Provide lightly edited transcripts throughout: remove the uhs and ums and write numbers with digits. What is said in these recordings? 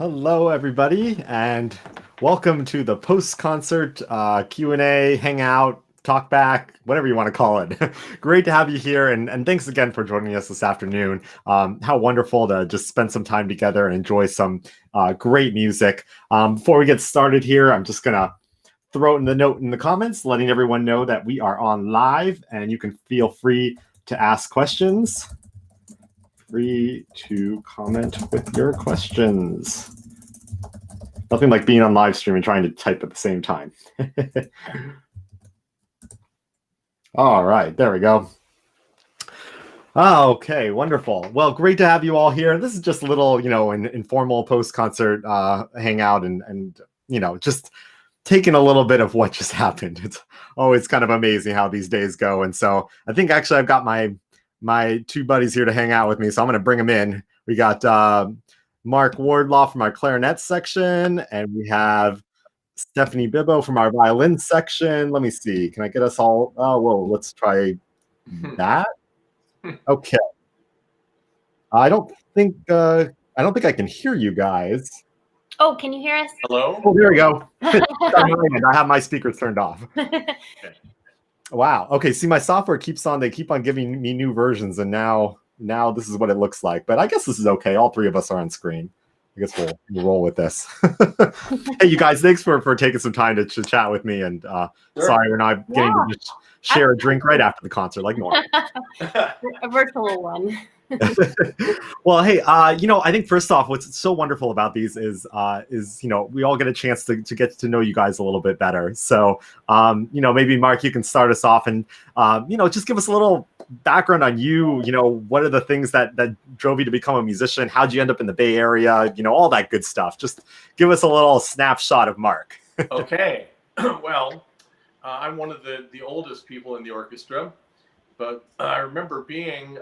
Hello, everybody, and welcome to the post-concert Q&A, hangout, talk back, whatever you want to call it. Great to have you here, and thanks again for joining us this afternoon. How wonderful to just spend some time together and enjoy some great music. Before we get started here, I'm just going to throw in the note in the comments, letting everyone know that we are on live, and you can feel free to ask questions. Free to comment with your questions. Nothing like being on live stream and trying to type at the same time. All right, there we go. Okay, wonderful. Well, great to have you all here. This is just a little, an informal post-concert hangout and just taking a little bit of what just happened. It's always kind of amazing how these days go. And so I think actually I've got my two buddies here to hang out with me, so I'm going to bring them in. We got Mark Wardlaw from our clarinet section, and we have Stephanie Bibbo from our violin section. Let me see. Can I get us all? Oh, whoa, let's try that. Okay. I don't think I can hear you guys. Oh, can you hear us? Hello? Oh, there we go. I have my speakers turned off. Okay. Wow. Okay. See, my software they keep on giving me new versions, and now this is what it looks like. But I guess this is okay. All three of us are on screen. I guess we'll roll with this. Hey, you guys, thanks for taking some time to chat with me. And Sure. Sorry, we're not getting to just share a drink right after the concert like normal. A virtual one. Well, hey, I think first off, what's so wonderful about these is we all get a chance to get to know you guys a little bit better. So, maybe Mark, you can start us off and, just give us a little background on you. What are the things that drove you to become a musician? How'd you end up in the Bay Area? All that good stuff. Just give us a little snapshot of Mark. Okay. Well, I'm one of the oldest people in the orchestra. But I remember being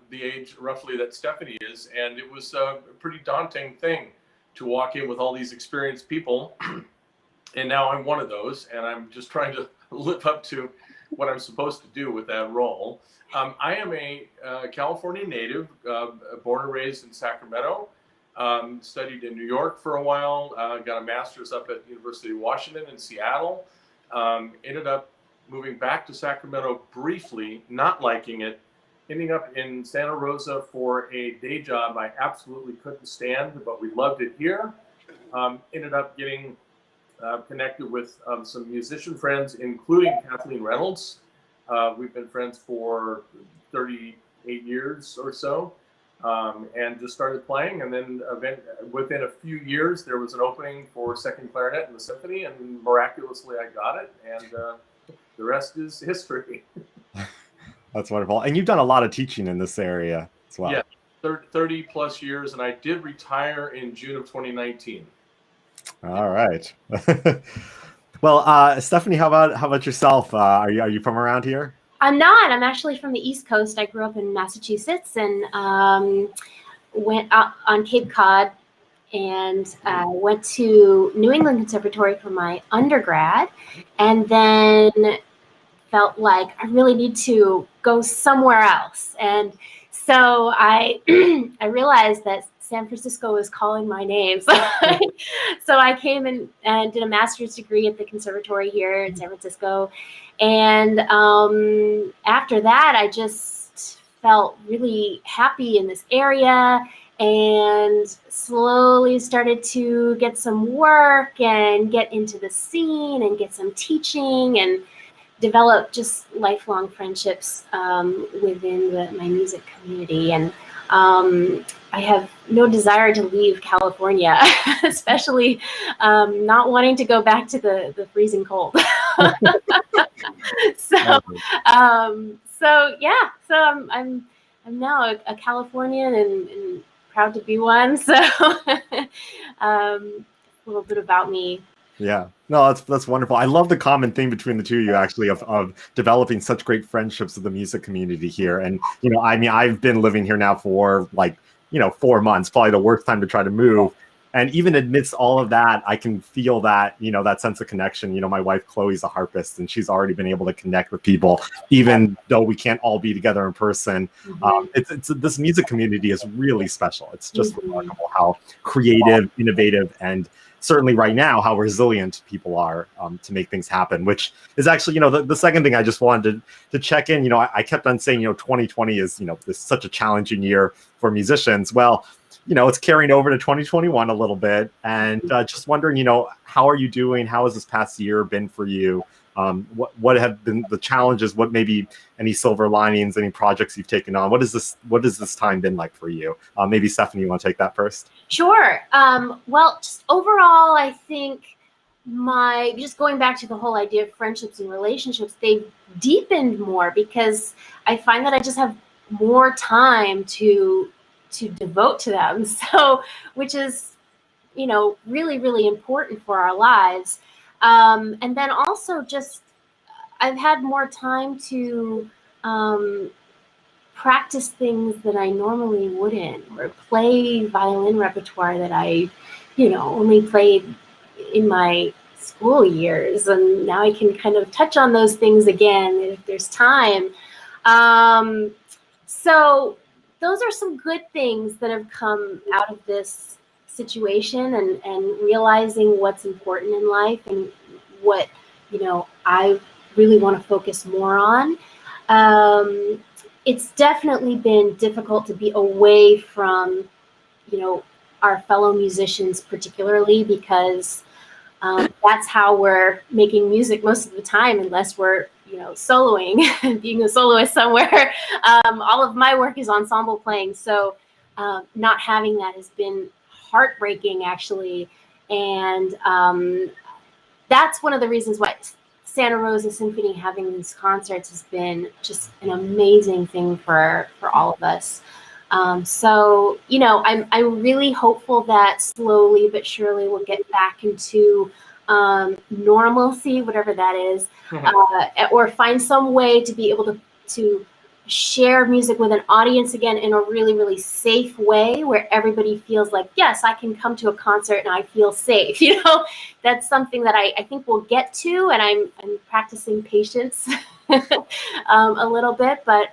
the age roughly that Stephanie is, and it was a pretty daunting thing to walk in with all these experienced people. And now I'm one of those, and I'm just trying to live up to what I'm supposed to do with that role. I am a California native, born and raised in Sacramento, studied in New York for a while, got a master's up at the University of Washington in Seattle, ended up moving back to Sacramento briefly, not liking it, ending up in Santa Rosa for a day job I absolutely couldn't stand, but we loved it here. Ended up getting connected with some musician friends, including Kathleen Reynolds. We've been friends for 38 years or so, and just started playing. And then within a few years, there was an opening for second clarinet in the symphony, and miraculously I got it. And the rest is history. That's wonderful. And you've done a lot of teaching in this area as well. Yeah, 30 plus years, and I did retire in June of 2019. All right. Well, Stephanie, how about yourself? Are you from around here? I'm not. I'm actually from the East Coast. I grew up in Massachusetts and went out on Cape Cod and went to New England Conservatory for my undergrad, and then felt like I really need to go somewhere else. And so I I realized that San Francisco was calling my name. So I came and did a master's degree at the conservatory here in San Francisco. And after that, I just felt really happy in this area and slowly started to get some work and get into the scene and get some teaching and develop just lifelong friendships within my music community. And I have no desire to leave California, especially not wanting to go back to the freezing cold. So I'm now a Californian and proud to be one. So a little bit about me. Yeah, no, that's wonderful. I love the common theme between the two of you, actually, of developing such great friendships with the music community here. And I've been living here now for 4 months, probably the worst time to try to move. And even amidst all of that, I can feel that, that sense of connection. My wife, Chloe's a harpist, and she's already been able to connect with people, even though we can't all be together in person. It's this music community is really special. It's just remarkable how creative, innovative, and certainly right now how resilient people are to make things happen, which is actually, the second thing I just wanted to check in. I kept on saying, 2020 is, this such a challenging year for musicians. Well, it's carrying over to 2021 a little bit, and just wondering, how are you doing? How has this past year been for you? What have been the challenges? What maybe any silver linings? Any projects you've taken on? What has this time been like for you? Maybe Stephanie, you want to take that first? Sure. Well, just overall, I think just going back to the whole idea of friendships and relationships, they've deepened more because I find that I just have more time to devote to them. So, which is, really, really important for our lives. And then also just, I've had more time to practice things that I normally wouldn't, or play violin repertoire that I, only played in my school years. And now I can kind of touch on those things again if there's time. So those are some good things that have come out of this situation, and realizing what's important in life and what, I really want to focus more on. It's definitely been difficult to be away from, our fellow musicians, particularly because that's how we're making music most of the time, unless we're, soloing and being a soloist somewhere. All of my work is ensemble playing. So not having that has been heartbreaking, actually. And that's one of the reasons why Santa Rosa Symphony having these concerts has been just an amazing thing for all of us. So, I'm really hopeful that slowly but surely we'll get back into normalcy, whatever that is, or find some way to be able to share music with an audience again in a really, really safe way, where everybody feels like, yes, I can come to a concert and I feel safe. That's something that I think we'll get to, and I'm practicing patience a little bit, but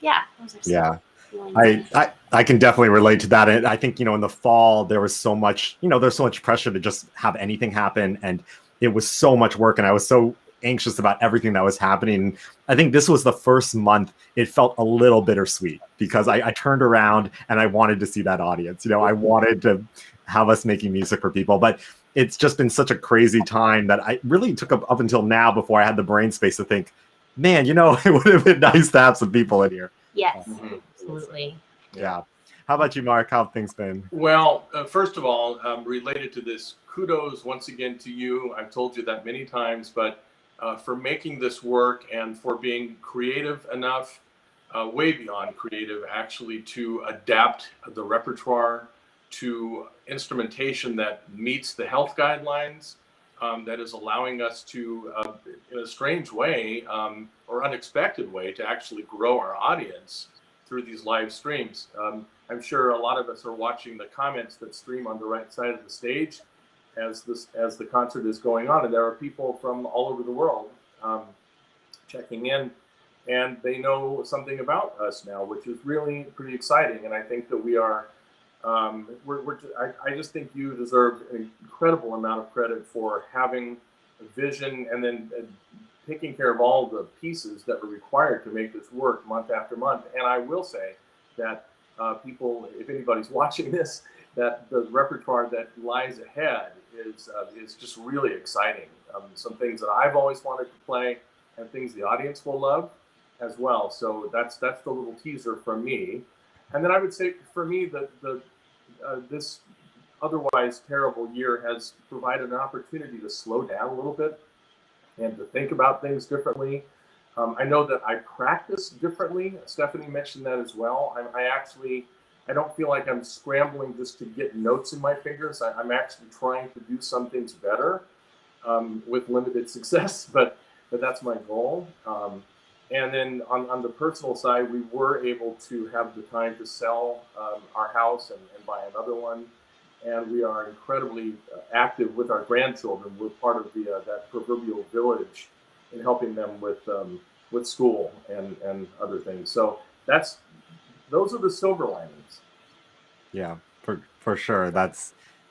yeah, those are some feelings. I can definitely relate to that. And I think, in the fall, there was so much, there's so much pressure to just have anything happen. And it was so much work. And I was so anxious about everything that was happening. I think this was the first month it felt a little bittersweet, because I turned around and I wanted to see that audience. I wanted to have us making music for people. But it's just been such a crazy time that I really took up until now before I had the brain space to think, man, it would have been nice to have some people in here. Yes, absolutely. Yeah. How about you, Mark? How have things been? Well, first of all, related to this, kudos once again to you. I've told you that many times, but for making this work and for being creative enough, way beyond creative, actually, to adapt the repertoire to instrumentation that meets the health guidelines, that is allowing us to, in a strange way or unexpected way, to actually grow our audience through these live streams. I'm sure a lot of us are watching the comments that stream on the right side of the stage as the concert is going on, and there are people from all over the world checking in, and they know something about us now, which is really pretty exciting. And I think that we are. I just think you deserve an incredible amount of credit for having a vision and then taking care of all the pieces that were required to make this work month after month. And I will say that people, if anybody's watching this, that the repertoire that lies ahead is just really exciting. Some things that I've always wanted to play, and things the audience will love as well. So that's the little teaser from me. And then I would say for me that this otherwise terrible year has provided an opportunity to slow down a little bit and to think about things differently. I know that I practice differently. Stephanie mentioned that as well. I don't feel like I'm scrambling just to get notes in my fingers. I'm actually trying to do some things better with limited success, but that's my goal. And then on the personal side, we were able to have the time to sell our house and buy another one. and we are incredibly active with our grandchildren. We're part of that proverbial village in helping them with school and other things. So those are the silver linings. Yeah, for sure.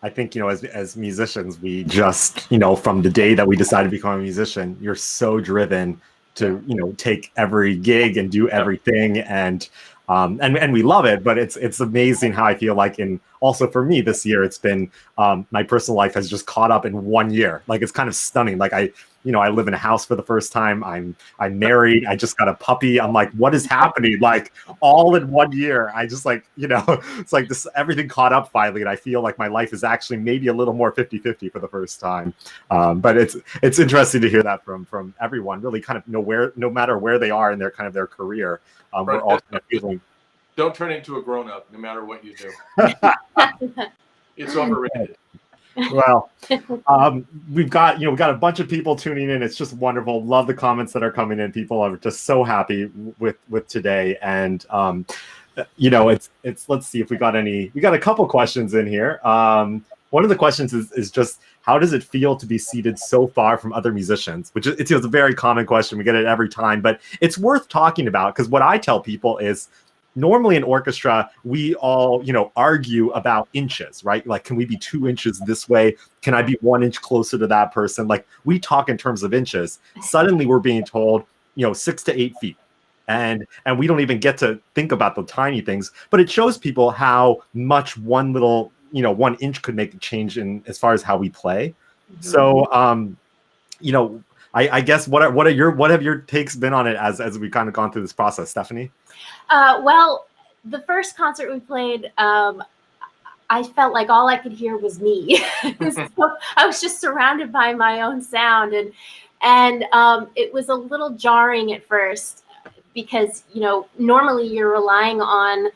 I think, as musicians, we just, from the day that we decided to become a musician, you're so driven to, take every gig and do everything. And we love it, but it's amazing how I feel like also for me this year, it's been, my personal life has just caught up in 1 year. Like, it's kind of stunning. Like I live in a house for the first time. I'm married. I just got a puppy. I'm like, what is happening? Like, all in 1 year. I just like, it's like this, everything caught up finally. And I feel like my life is actually maybe a little more 50-50 for the first time. But it's interesting to hear that from everyone, really kind of no matter where they are in their kind of their career. We're all kind of feeling. Don't turn into a grown-up no matter what you do. It's overrated. Well, we've got a bunch of people tuning in. It's just wonderful. Love the comments that are coming in. People are just so happy with today. And it's let's see if we got a couple questions in here. One of the questions is just, how does it feel to be seated so far from other musicians? Which it's a very common question. We get it every time, but it's worth talking about, because what I tell people is, normally in orchestra, we all, argue about inches, right? Like, can we be 2 inches this way? Can I be 1 inch closer to that person? Like, we talk in terms of inches. Suddenly we're being told, 6 to 8 feet. And we don't even get to think about the tiny things, but it shows people how much one little, 1 inch could make a change in as far as how we play. Mm-hmm. So, I guess what have your takes been on it as we've kind of gone through this process, Stephanie? Well, the first concert we played, I felt like all I could hear was me. So I was just surrounded by my own sound, and it was a little jarring at first, because normally you're relying on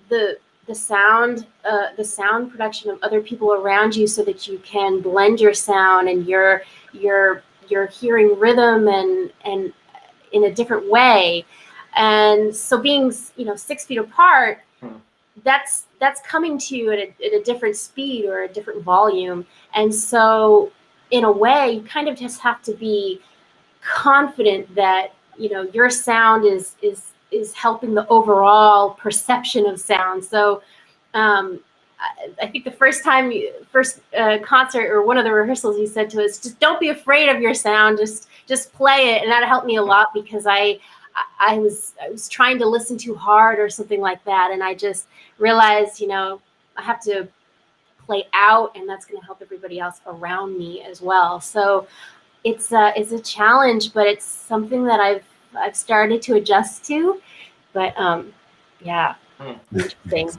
the sound production of other people around you, so that you can blend your sound, and you're hearing rhythm and in a different way. And so being 6 feet apart, that's coming to you at a different speed or a different volume. And so in a way, you kind of just have to be confident that your sound is helping the overall perception of sound. So I think the first concert, or one of the rehearsals, he said to us, just don't be afraid of your sound, just play it. And that helped me a lot, because I was trying to listen too hard or something like that, and I just realized I have to play out, and that's going to help everybody else around me as well. So it's a challenge, but it's something that I've started to adjust to. But yeah, interesting.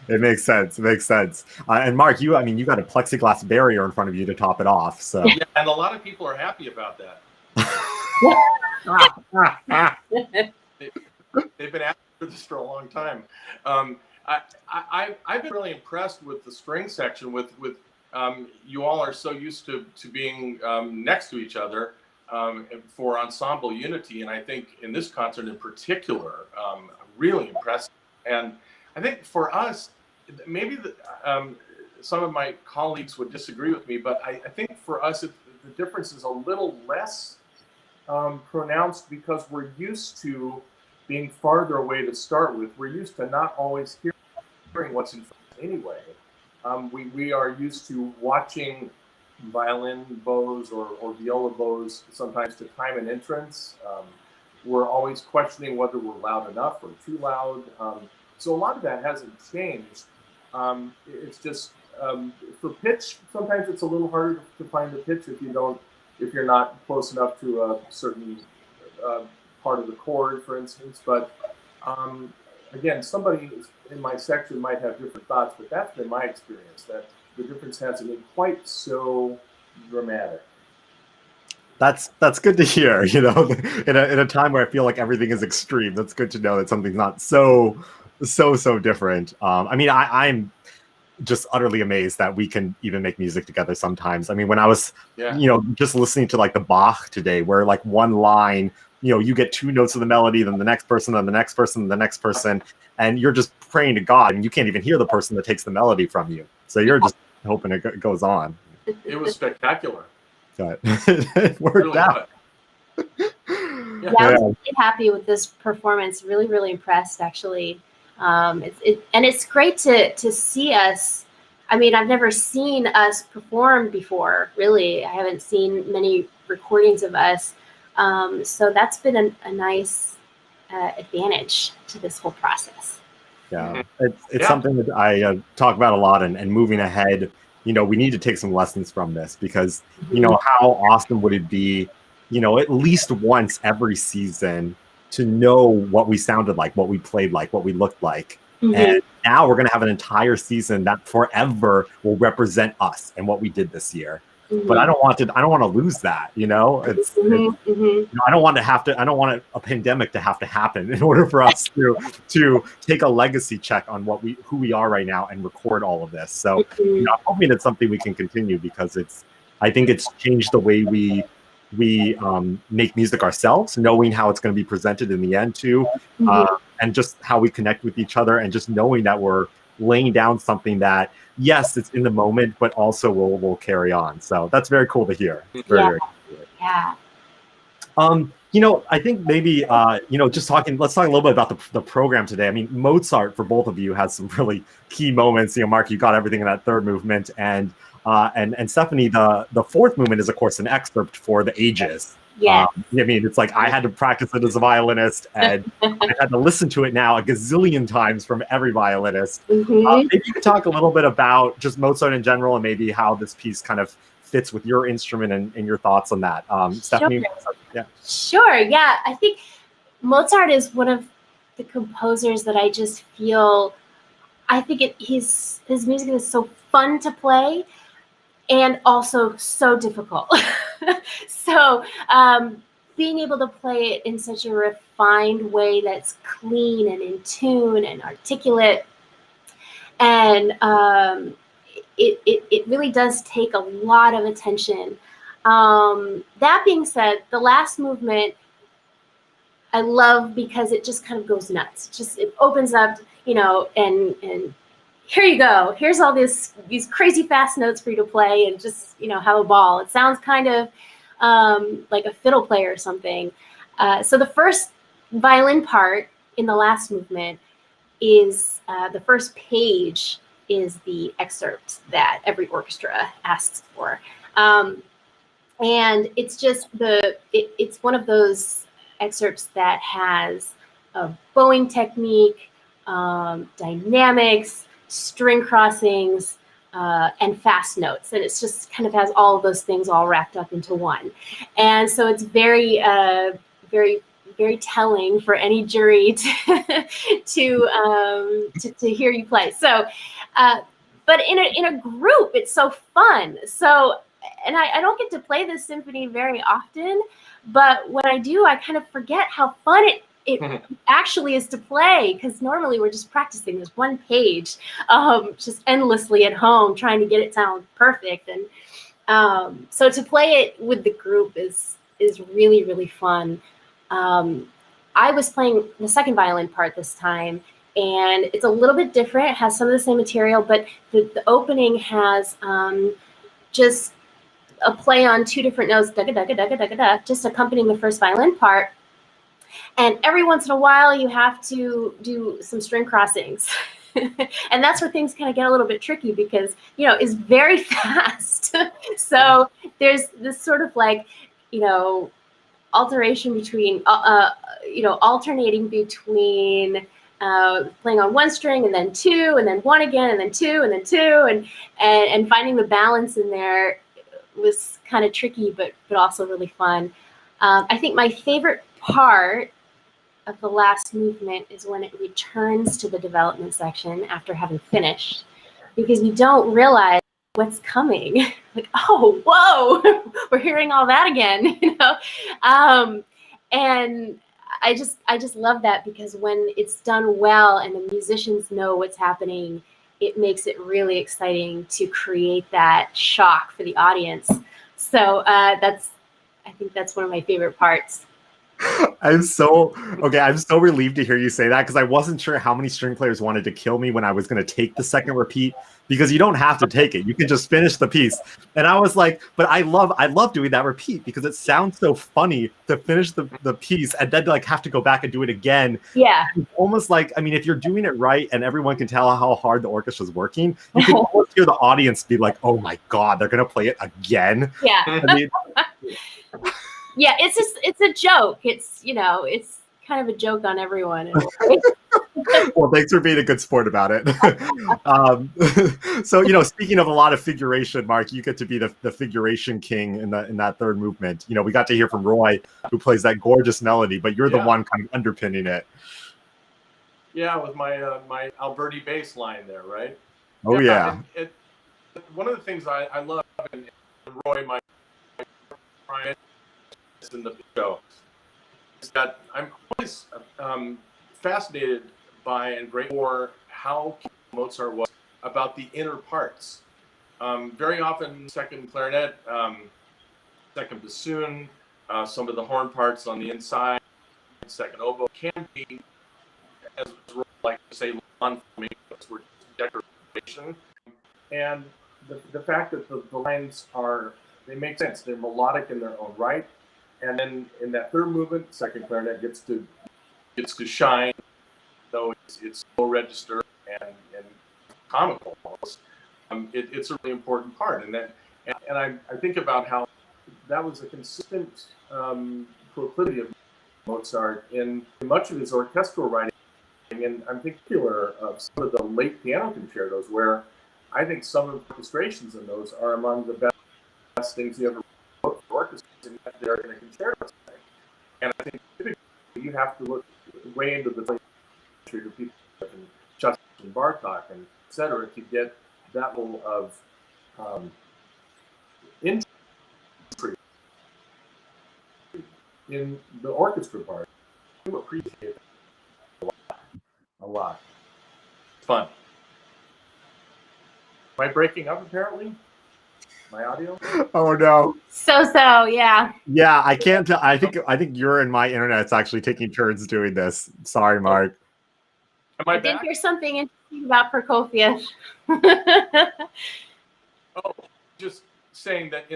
It makes sense. And Mark, you got a plexiglass barrier in front of you to top it off. So yeah, and a lot of people are happy about that. They've been asking for this for a long time. I've been really impressed with the string section. With you all are so used to being next to each other for ensemble unity, and I think in this concert in particular, really impressive. And I think for us, maybe some of my colleagues would disagree with me, but I think for us the difference is a little less pronounced, because we're used to being farther away to start with. We're used to not always hearing what's in front of us anyway. We are used to watching violin bows or viola bows sometimes to time an entrance. We're always questioning whether we're loud enough or too loud. So a lot of that hasn't changed. It's just for pitch, sometimes it's a little harder to find the pitch if you're not close enough to a certain part of the chord, for instance. But again, somebody in my section might have different thoughts, but that's been my experience, that the difference hasn't been quite so dramatic. That's good to hear. In a time where I feel like everything is extreme, that's good to know that something's not so different. I'm just utterly amazed that we can even make music together sometimes. When I was, just listening to like the Bach today, where like one line you get 2 notes of the melody, then the next person, then the next person, then the next person, and you're just praying to God, and you can't even hear the person that takes the melody from you. So you're just hoping it goes on. It was spectacular. But it worked Really out. Yeah, I was really happy with this performance. Really, really impressed, actually. And it's great to see us. I mean, I've never seen us perform before, really. I haven't seen many recordings of us. So that's been a nice advantage to this whole process. Yeah, it's something that I talk about a lot, and moving ahead, we need to take some lessons from this, because, how awesome would it be, at least once every season to know what we sounded like, what we played like, what we looked like. And now we're going to have an entire season that forever will represent us and what we did this year. But I don't want to lose that, it's I don't want a pandemic to have to happen in order for us to take a legacy check on who we are right now and record all of this. So I'm hoping it's something we can continue, because I think it's changed the way we make music ourselves, knowing how it's going to be presented in the end too, and just how we connect with each other, and just knowing that we're laying down something that, yes, it's in the moment, but also will carry on. So that's very cool to hear. Very cool to hear. Yeah. I think maybe, let's talk a little bit about the program today. I mean, Mozart, for both of you, has some really key moments. Mark, you got everything in that third movement, and Stephanie, the fourth movement is, of course, an excerpt for the ages. Yeah. I mean, it's like I had to practice it as a violinist, and I had to listen to it now a gazillion times from every violinist. Maybe you could talk a little bit about just Mozart in general, and maybe how this piece kind of fits with your instrument and your thoughts on that. Stephanie? Sure. Sure, yeah. I think Mozart is one of the composers that I just feel, I think his music is so fun to play, and also so difficult. So being able to play it in such a refined way that's clean and in tune and articulate, and it really does take a lot of attention. That being said, the last movement I love, because it just kind of goes nuts. It opens up, and here you go. Here's all these crazy fast notes for you to play, and just, have a ball. It sounds kind of like a fiddle player or something. So the first violin part in the last movement is the first page is the excerpt that every orchestra asks for. And it's just it's one of those excerpts that has a bowing technique, dynamics, string crossings, and fast notes. And it's just kind of has all of those things all wrapped up into one. And so it's very, very, very telling for any jury to hear you play. So, but in a group, it's so fun. So, and I don't get to play this symphony very often, but when I do, I kind of forget how fun it actually is to play, because normally we're just practicing this one page, just endlessly at home, trying to get it sound perfect. And so to play it with the group is really, really fun. I was playing the second violin part this time, and it's a little bit different. It has some of the same material, but the opening has just a play on 2 different notes, da da da da da da da, just accompanying the first violin part. And every once in a while, you have to do some string crossings. And that's where things kind of get a little bit tricky, because, it's very fast. So there's this sort of like, alteration between, alternating between playing on one string and then 2, and then 1 again, and then 2, and then 2, and finding the balance in there was kind of tricky, but also really fun. I think my favorite part of the last movement is when it returns to the development section after having finished, because you don't realize what's coming. Like, oh, whoa, we're hearing all that again, and I just love that, because when it's done well and the musicians know what's happening, it makes it really exciting to create that shock for the audience. So I think that's one of my favorite parts. I'm so okay. I'm so relieved to hear you say that because I wasn't sure how many string players wanted to kill me when I was going to take the second repeat because you don't have to take it. You can just finish the piece. And I was like, but I love doing that repeat because it sounds so funny to finish the piece and then like have to go back and do it again. Yeah. It's almost like, I mean, if you're doing it right and everyone can tell how hard the orchestra's working, you can almost hear the audience be like, oh my God, they're going to play it again. Yeah. I mean, yeah, it's a joke. It's, you know, it's kind of a joke on everyone. Well, thanks for being a good sport about it. So, you know, speaking of a lot of figuration, Mark, you get to be the figuration king in that third movement. You know, we got to hear from Roy, who plays that gorgeous melody, but you're the one kind of underpinning it. Yeah, with my my Alberti bass line there, right? Oh yeah. One of the things I love, and Roy, my Brian, in the show, is that I'm always fascinated by and grateful for how Mozart was about the inner parts. Very often, second clarinet, second bassoon, some of the horn parts on the inside, second oboe can be, as like to say, for decoration. And the fact that the lines they make sense. They're melodic in their own right. And then in that third movement, second clarinet gets to shine, though it's low register and comical almost. It's a really important part, and I think about how that was a consistent proclivity of Mozart in much of his orchestral writing, and I'm particular of some of the late piano concertos, where I think some of the orchestrations in those are among the best things he ever wrote for orchestra, and they're in a concerto setting. And I think typically you have to look way into the history of people like Chester and Bartok and et cetera to get that level of intrigue in the orchestra part. I appreciate it a lot. It's fun. Am I breaking up apparently? My audio? Oh no. So yeah. Yeah, I can't tell. I think your and my internet's actually taking turns doing this. Sorry, Mark. Am I did back? hear something interesting about Prokofiev. Oh, just saying that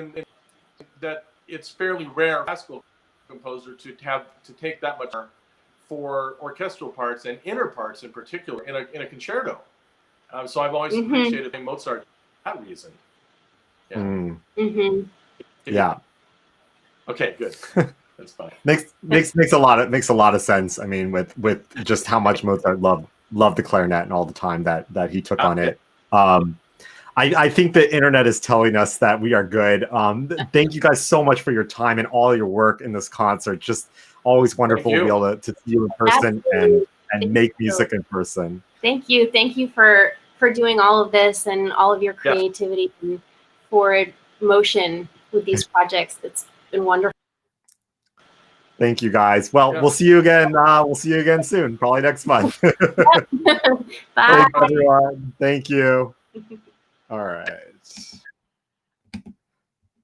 that it's fairly rare for a classical composer to take that much for orchestral parts and inner parts in particular in a concerto. So I've always appreciated Mozart for that reason. Yeah. Yeah. Okay, good. That's fine. makes a lot of sense. I mean, with just how much Mozart loved the clarinet and all the time that he took on it. I think the internet is telling us that we are good. Thank you guys so much for your time and all your work in this concert. Just always wonderful to be able to see you in person and make music in person. Thank you for doing all of this and all of your creativity and forward motion with these projects. It's been wonderful. Thank you guys. Well, we'll see you again. We'll see you again soon, probably next month. Bye. Thanks, everyone. Thank you. All right.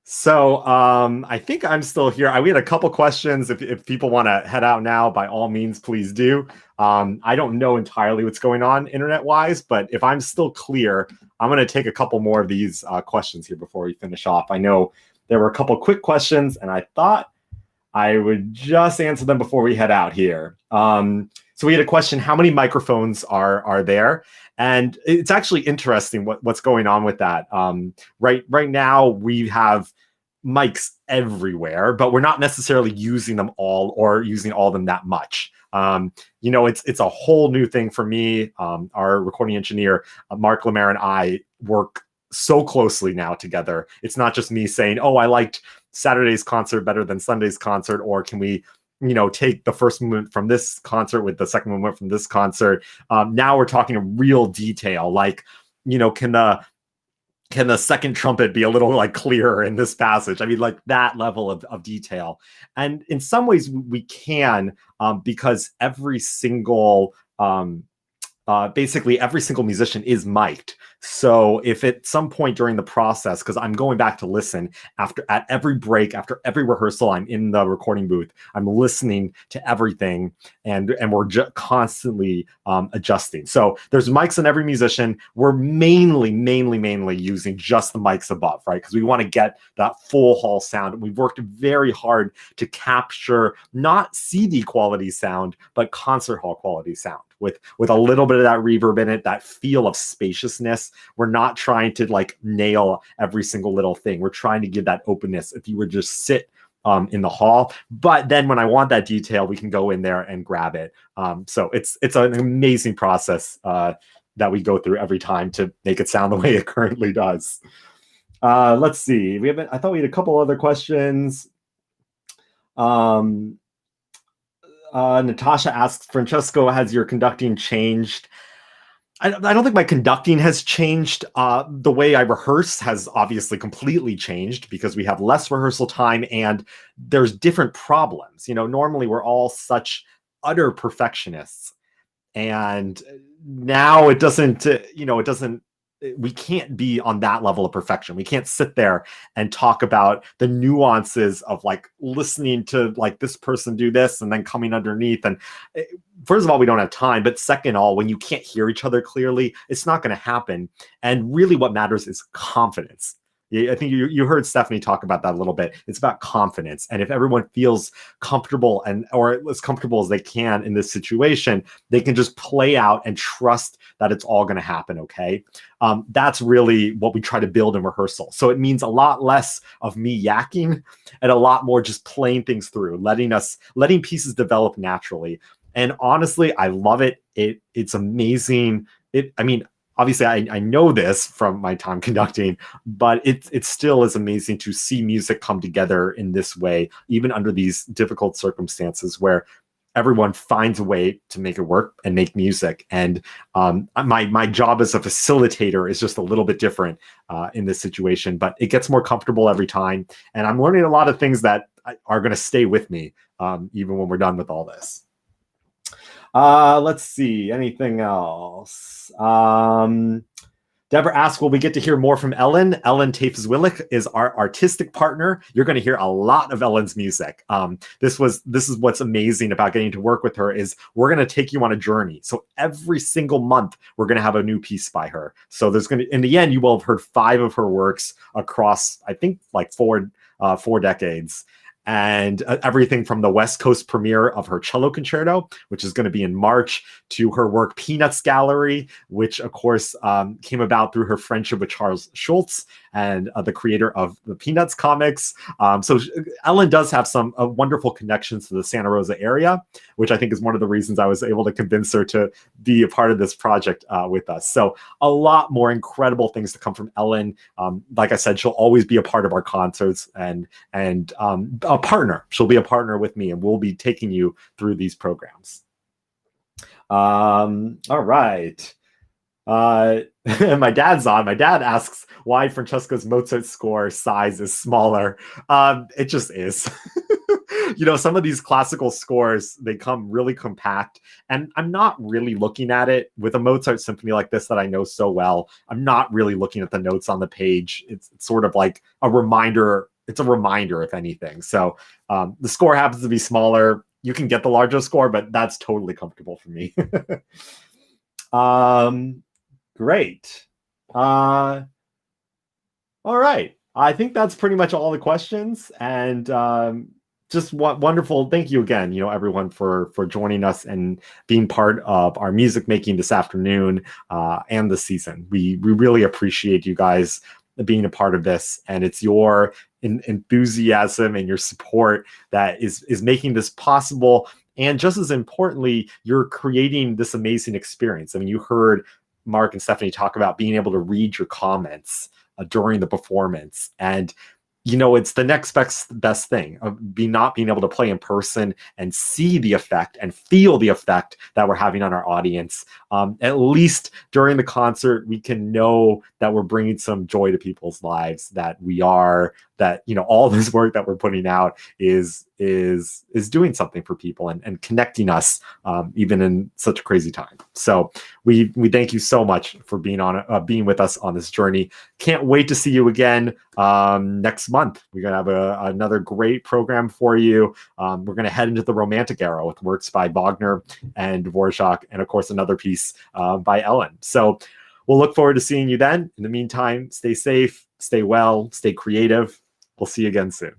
So I think I'm still here. We had a couple questions. If people want to head out now, by all means, please do. I don't know entirely what's going on internet-wise, but if I'm still clear, I'm going to take a couple more of these questions here before we finish off. I know there were a couple quick questions, and I thought I would just answer them before we head out here. So we had a question: how many microphones are there? And it's actually interesting what's going on with that. Right now we have mics everywhere, but we're not necessarily using them all or using all of them that much. You know, it's a whole new thing for me. Our recording engineer, Mark Lemaire, and I work so closely now together. It's not just me saying, oh, I liked Saturday's concert better than Sunday's concert, or can we, you know, take the first movement from this concert with the second movement from this concert. Now we're talking a real detail, like, you know, can the second trumpet be a little like clearer in this passage? I mean, like that level of detail. And in some ways we can, because every single basically every single musician is mic'd. So if at some point during the process, because I'm going back to listen at every break, after every rehearsal, I'm in the recording booth, I'm listening to everything, and we're constantly adjusting. So there's mics on every musician. We're mainly using just the mics above, right? Because we want to get that full hall sound. We've worked very hard to capture not CD quality sound, but concert hall quality sound with a little bit of that reverb in it, that feel of spaciousness. We're not trying to like nail every single little thing. We're trying to give that openness if you were just sit in the hall. But then when I want that detail, we can go in there and grab it. So it's an amazing process that we go through every time to make it sound the way it currently does. Let's see. I thought we had a couple other questions. Natasha asks, Francesco, has your conducting changed? I don't think my conducting has changed. The way I rehearse has obviously completely changed because we have less rehearsal time and there's different problems. Normally we're all such utter perfectionists, and now it doesn't, we can't be on that level of perfection. We can't sit there and talk about the nuances of like listening to like this person do this and then coming underneath. And first of all, we don't have time. But second of all, when you can't hear each other clearly, it's not going to happen. And really what matters is confidence. I think you heard Stephanie talk about that a little bit. It's about confidence. And if everyone feels comfortable or as comfortable as they can in this situation, they can just play out and trust that it's all going to happen, okay? That's really what we try to build in rehearsal. So it means a lot less of me yakking and a lot more just playing things through, letting pieces develop naturally. And honestly, I love it. It's amazing. Obviously, I know this from my time conducting, but it still is amazing to see music come together in this way, even under these difficult circumstances where everyone finds a way to make it work and make music. And my job as a facilitator is just a little bit different in this situation, but it gets more comfortable every time. And I'm learning a lot of things that are going to stay with me even when we're done with all this. Let's see, anything else? Deborah asks, will we get to hear more from Ellen? Ellen Tapes-Willick is our artistic partner. You're going to hear a lot of Ellen's music. This is what's amazing about getting to work with her is we're going to take you on a journey. So every single month, we're going to have a new piece by her. So in the end, you will have heard 5 of her works across, I think, like 4 decades. And everything from the West Coast premiere of her cello concerto, which is going to be in March, to her work Peanuts Gallery, which of course came about through her friendship with Charles Schulz and the creator of the Peanuts comics. So Ellen does have some wonderful connections to the Santa Rosa area, which I think is one of the reasons I was able to convince her to be a part of this project with us. So a lot more incredible things to come from Ellen. Like I said, she'll always be a part of our concerts and a partner. She'll be a partner with me, and we'll be taking you through these programs. All right. My dad's on. My dad asks why Francesco's Mozart score size is smaller. It just is. Some of these classical scores, they come really compact, and I'm not really looking at it with a Mozart symphony like this that I know so well. I'm not really looking at the notes on the page. It's sort of like a reminder. It's a reminder, if anything. So the score happens to be smaller. You can get the larger score, but that's totally comfortable for me. Great. All right. I think that's pretty much all the questions. And just wonderful. Thank you again, everyone for joining us and being part of our music making this afternoon and the season. We really appreciate you guys being a part of this, and it's your enthusiasm and your support that is making this possible. And just as importantly, you're creating this amazing experience. I mean, you heard Mark and Stephanie talk about being able to read your comments during the performance, and it's the next best thing of not being able to play in person and see the effect and feel the effect that we're having on our audience. At least during the concert, we can know that we're bringing some joy to people's lives, that we are that, you know, all this work that we're putting out is doing something for people and connecting us, even in such a crazy time. So we thank you so much for being with us on this journey. Can't wait to see you again next month. We're gonna have another great program for you. We're gonna head into the Romantic era with works by Wagner and Dvorak, and of course another piece by Ellen. So we'll look forward to seeing you then. In the meantime, stay safe, stay well, stay creative. We'll see you again soon.